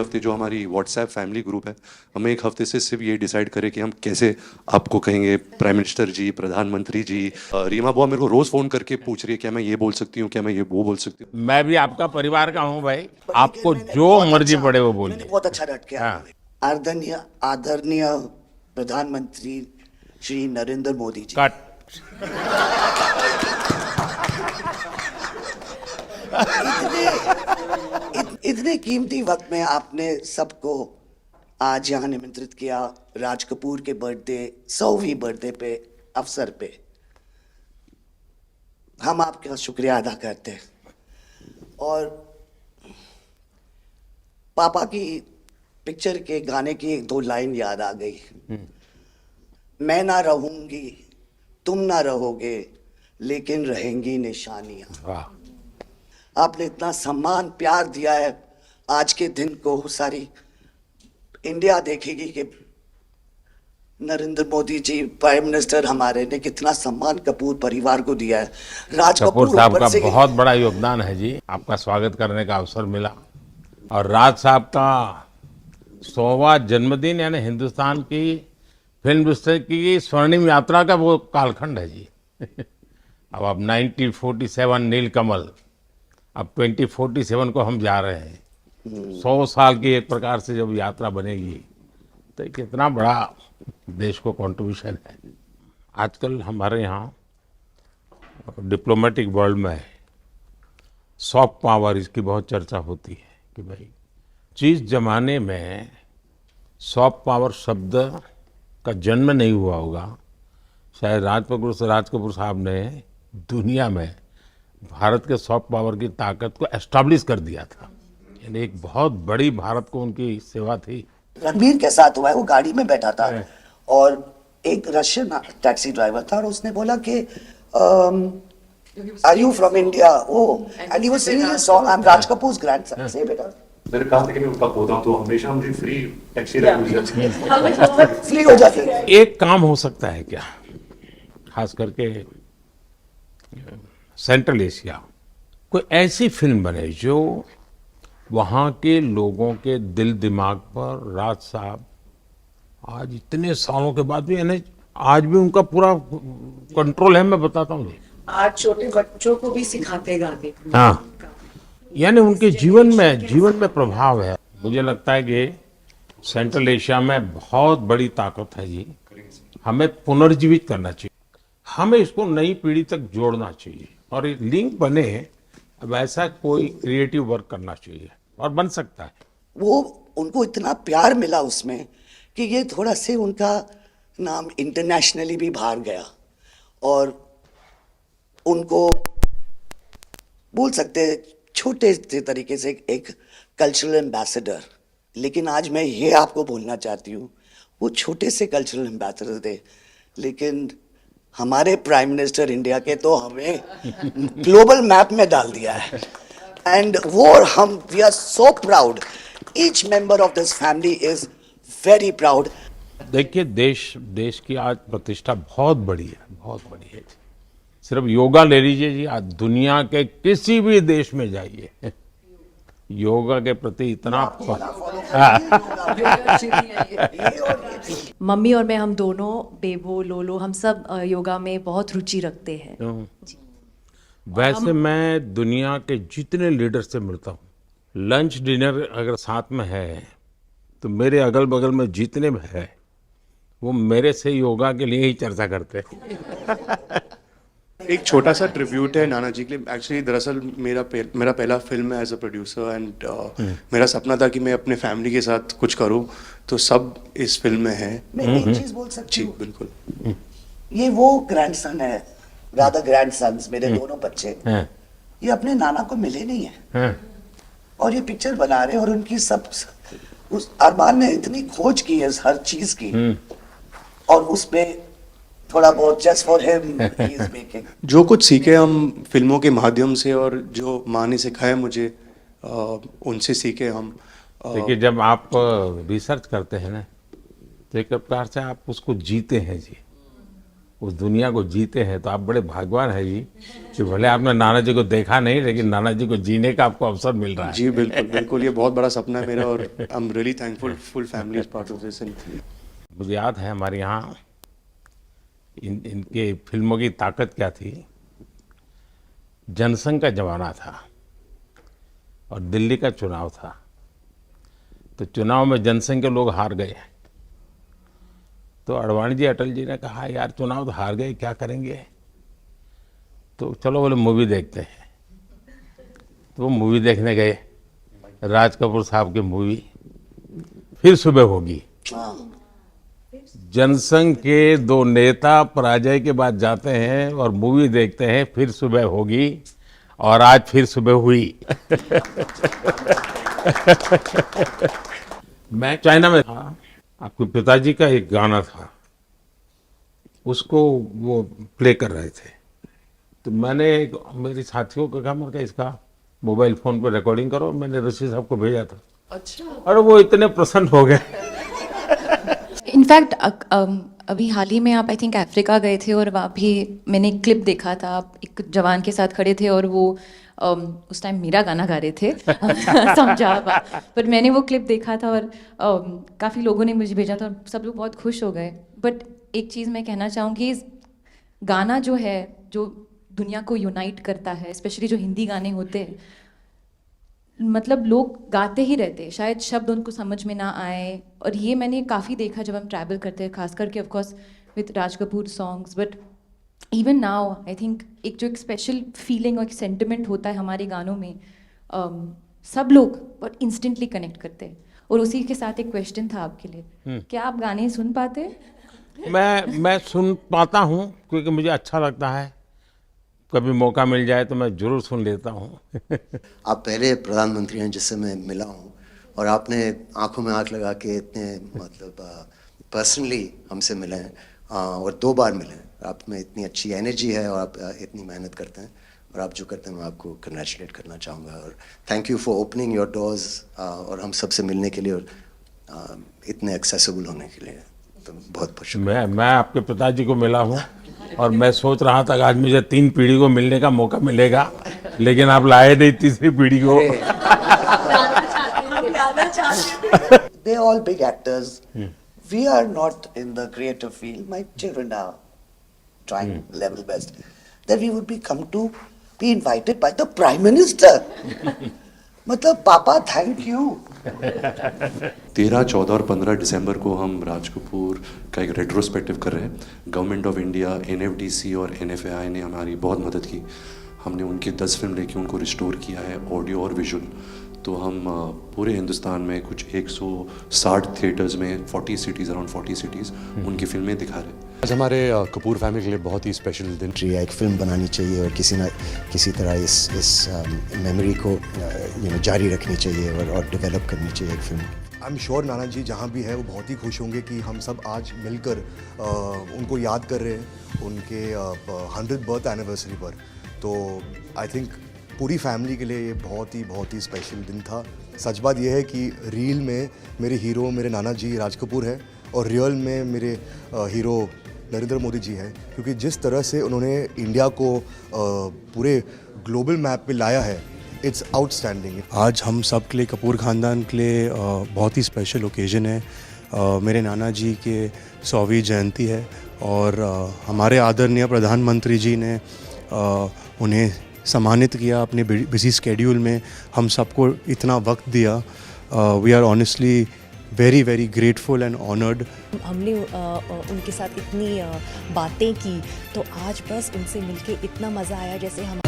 हफ्ते जो हमारी व्हाट्सएप फैमिली ग्रुप है, हमें एक हफ्ते से सिर्फ ये डिसाइड करें कि हम कैसे आपको कहेंगे प्राइम मिनिस्टर जी, प्रधानमंत्री जी। रीमा बुआ मेरे को रोज फोन करके पूछ रही है क्या मैं ये बोल सकती हूँ, क्या मैं ये वो बोल सकती हूँ। मैं भी आपका परिवार का हूँ भाई, लेकिन आपको जो मर्जी पड़े वो मैंने बोलिए। बहुत अच्छा डट के हाँ। आदरणीय आदरणीय प्रधानमंत्री श्री नरेंद्र मोदी जी, कट। इतने कीमती वक्त में आपने सबको आज यहाँ निमंत्रित किया राज कपूर के बर्थडे 100वीं बर्थडे पे अवसर पे। हम आपका शुक्रिया अदा करते हैं और पापा की पिक्चर के गाने की एक दो लाइन याद आ गई। मैं ना रहूंगी, तुम ना रहोगे, लेकिन रहेंगी निशानियां। वाह। आपने इतना सम्मान प्यार दिया है, आज के दिन को सारी इंडिया देखेगी कि नरेंद्र मोदी जी प्राइम मिनिस्टर हमारे ने कितना सम्मान कपूर परिवार को दिया है। राज कपूर कपूर साहब ऊपर का से बहुत बड़ा योगदान है जी, आपका स्वागत करने का अवसर मिला। और राज साहब का 100वां जन्मदिन यानी हिंदुस्तान की फिल्म इंडस्ट्री की स्वर्णिम यात्रा का वो कालखंड है जी। अब 1947 नीलकमल, अब 2047 को हम जा रहे हैं। 100 साल की एक प्रकार से जब यात्रा बनेगी तो कितना बड़ा देश को कंट्रीब्यूशन है। आजकल हमारे यहाँ डिप्लोमेटिक वर्ल्ड में सॉफ्ट पावर इसकी बहुत चर्चा होती है कि भाई जिस जमाने में सॉफ्ट पावर शब्द का जन्म नहीं हुआ होगा, शायद राज कपूर साहब ने दुनिया में भारत के सॉफ्ट पावर की ताकत को एस्टैब्लिश कर दिया था। यानी एक बहुत बड़ी भारत को उनकी सेवा थी। रणबीर के साथ हुआ है, वो गाड़ी में बैठा था और एक रशियन टैक्सी ड्राइवर था और उसने बोला कि are you from India? Oh, and he was singing a song, I am Raj Kapoor's grandson. से बेटा मैंने कहा था कि मैं उनका पोता हूँ तो हमेशा मुझे फ्री टैक्सी राइड फ्री हो जाती है। एक काम हो सकता है क्या, खास करके सेंट्रल एशिया, कोई ऐसी फिल्म बने जो वहाँ के लोगों के दिल दिमाग पर राज साहब आज इतने सालों के बाद भी, यानी आज भी उनका पूरा कंट्रोल है। मैं बताता हूँ जी, आज छोटे बच्चों को भी सिखाते गाने। हाँ, यानी उनके जीवन में प्रभाव है। मुझे लगता है कि सेंट्रल एशिया में बहुत बड़ी ताकत है जी। हमें पुनर्जीवित करना चाहिए, हमें इसको नई पीढ़ी तक जोड़ना चाहिए और ये लिंक बने। अब ऐसा कोई क्रिएटिव वर्क करना चाहिए और बन सकता है। वो उनको इतना प्यार मिला उसमें कि ये थोड़ा से उनका नाम इंटरनेशनली भी बाहर गया और उनको बोल सकते हैं छोटे से तरीके से एक कल्चरल एम्बेसडर। लेकिन आज मैं ये आपको बोलना चाहती हूँ, वो छोटे से कल्चरल एम्बेसडर थे, लेकिन हमारे प्राइम मिनिस्टर इंडिया के तो हमें ग्लोबल मैप में डाल दिया है। एंड वो हम we are so proud, each member of this family is very proud. देखिए, देश की आज प्रतिष्ठा बहुत बड़ी है, बहुत बड़ी है। सिर्फ योगा ले लीजिए जी, आज दुनिया के किसी भी देश में जाइए, योगा के प्रति इतना मम्मी और मैं, हम दोनों, बेबो लोलो, हम सब योगा में बहुत रुचि रखते हैं। वैसे मैं दुनिया के जितने लीडर से मिलता हूँ, लंच डिनर अगर साथ में है तो मेरे अगल बगल में जितने भी है वो मेरे से योगा के लिए ही चर्चा करते हैं। एक छोटा सा ट्रिब्यूट है नाना जी के लिए। एक्चुअली दरअसल मेरा पहला फिल्म है एज अ प्रोड्यूसर एंड मेरा सपना था कि मैं अपने फैमिली के साथ कुछ करूं, तो सब इस फिल्म में है। मैं एक चीज बोल सकती जी हूँ, बिल्कुल। ये वो ग्रैंडसन है, रादर ग्रैंडसन्स, मेरे दोनों बच्चे, ये अपने नाना को मिले नहीं है और ये पिक्चर बना रहे हैं और उनकी सब उस अरमान ने इतनी खोज की है हर चीज की और उसमें थोड़ा बहुत just for him he is making. जो कुछ सीखे हम फिल्मों के माध्यम से और जो माँ ने सिखाया मुझे, उनसे सीखे हम। देखिए, जब आप रिसर्च करते हैं ना तो एक प्रकार से आप उसको जीते हैं जी। उस दुनिया को जीते हैं, तो आप बड़े भाग्यवान हैं जी कि भले आपने नाना जी को देखा नहीं, लेकिन नाना जी को जीने का आपको अवसर मिल रहा है। जी बिल्कुल बिल्कुल, ये बहुत बड़ा सपना है मेरा और I am really thankful, full family is part of this. मुझे याद है हमारे यहाँ इनके फिल्मों की ताकत क्या थी। जनसंघ का जमाना था और दिल्ली का चुनाव था, तो चुनाव में जनसंघ के लोग हार गए। तो अडवाणी जी, अटल जी ने कहा यार चुनाव तो हार गए, क्या करेंगे, तो चलो बोले मूवी देखते हैं। तो वो मूवी देखने गए, राज कपूर साहब की मूवी फिर सुबह होगी। जनसंघ के दो नेता पराजय के बाद जाते हैं और मूवी देखते हैं फिर सुबह होगी, और आज फिर सुबह हुई। मैं चाइना में था, आपके पिताजी का एक गाना था, उसको वो प्ले कर रहे थे। तो मैंने मेरे साथियों को कहा, मैं इसका मोबाइल फोन पर रिकॉर्डिंग करो, मैंने ऋषि साहब को भेजा था। अच्छा। और वो इतने प्रसन्न हो गए। इनफैक्ट अभी हाल ही में आप आई थिंक अफ्रीका गए थे और वहाँ भी मैंने एक क्लिप देखा था, आप एक जवान के साथ खड़े थे और वो उस टाइम मेरा गाना गा रहे थे। समझा, पर मैंने वो क्लिप देखा था और काफ़ी लोगों ने मुझे भेजा था और सब लोग बहुत खुश हो गए। बट एक चीज़ मैं कहना चाहूँगी, गाना जो है जो दुनिया को यूनाइट करता है, स्पेशली जो हिंदी गाने होते हैं, मतलब लोग गाते ही रहते हैं, शायद शब्द उनको समझ में ना आए। और ये मैंने काफ़ी देखा जब हम ट्रैवल करते हैं, खास करके of course with Raj Kapoor songs, but even now I think एक जो एक स्पेशल फीलिंग और एक सेंटिमेंट होता है हमारे गानों में, सब लोग बहुत इंस्टेंटली कनेक्ट करते हैं। और उसी के साथ एक क्वेश्चन था आपके लिए, क्या आप गाने सुन पाते हैं? मैं सुन पाता हूँ क्योंकि मुझे अच्छा लगता है, कभी मौका मिल जाए तो मैं जरूर सुन लेता हूँ। आप पहले प्रधानमंत्री हैं जिससे मैं मिला हूँ, और आपने आंखों में आंख लगा के इतने मतलब पर्सनली हमसे मिले हैं, और 2 बार मिले हैं। आप में इतनी अच्छी एनर्जी है और आप इतनी मेहनत करते हैं, और आप जो करते हैं मैं आपको कंग्रेचुलेट करना चाहूँगा। और thank you for opening your doors, और हम सबसे मिलने के लिए और इतने एक्सेसिबल होने के लिए, तो बहुत खुश हूँ। मैं आपके पिताजी को मिला हूँ और मैं सोच रहा था कि आज मुझे 3 पीढ़ी को मिलने का मौका मिलेगा, लेकिन आप लाए नहीं तीसरी पीढ़ी को। They're all big actors. We are not in the creative field. My children are trying level best. That we would be invited by the Prime Minister. मतलब पापा थैंक यू। 13, 14 और 15 दिसंबर को हम राज कपूर का एक रेट्रोस्पेक्टिव कर रहे हैं। गवर्नमेंट ऑफ इंडिया, NFDC और NFAI ने हमारी बहुत मदद की। हमने उनकी 10 फिल्म लेके उनको रिस्टोर किया है, ऑडियो और विजुअल। तो हम पूरे हिंदुस्तान में कुछ 160 थिएटर्स में 40 सिटीज़, अराउंड 40 सिटीज़ उनकी फिल्में दिखा रहे हैं। आज हमारे कपूर फैमिली के लिए बहुत ही स्पेशल दिन। एक फिल्म बनानी चाहिए और किसी न किसी तरह इस मेमोरी को जारी रखनी चाहिए और डेवलप करनी चाहिए एक फिल्म। आई एम श्योर नाना जी जहाँ भी है वो बहुत ही खुश होंगे कि हम सब आज मिलकर उनको याद कर रहे हैं उनके 100th बर्थ एनिवर्सरी पर। तो आई थिंक पूरी फैमिली के लिए ये बहुत ही स्पेशल दिन था। सच बात यह है कि रील में मेरे हीरो मेरे नाना जी राज कपूर है, और रियल में मेरे हीरो नरेंद्र मोदी जी हैं, क्योंकि जिस तरह से उन्होंने इंडिया को पूरे ग्लोबल मैप पे लाया है, इट्स आउटस्टैंडिंग। आज हम सब के लिए, कपूर ख़ानदान के लिए बहुत ही स्पेशल ओकेजन है। मेरे नाना जी के 100वीं जयंती है, और हमारे आदरणीय प्रधानमंत्री जी ने उन्हें सम्मानित किया अपने बिजी स्केड्यूल में, हम सबको इतना वक्त दिया। We are honestly very very grateful and honoured. हमने उनके साथ इतनी बातें की, तो आज बस उनसे मिलके इतना मज़ा आया, जैसे हम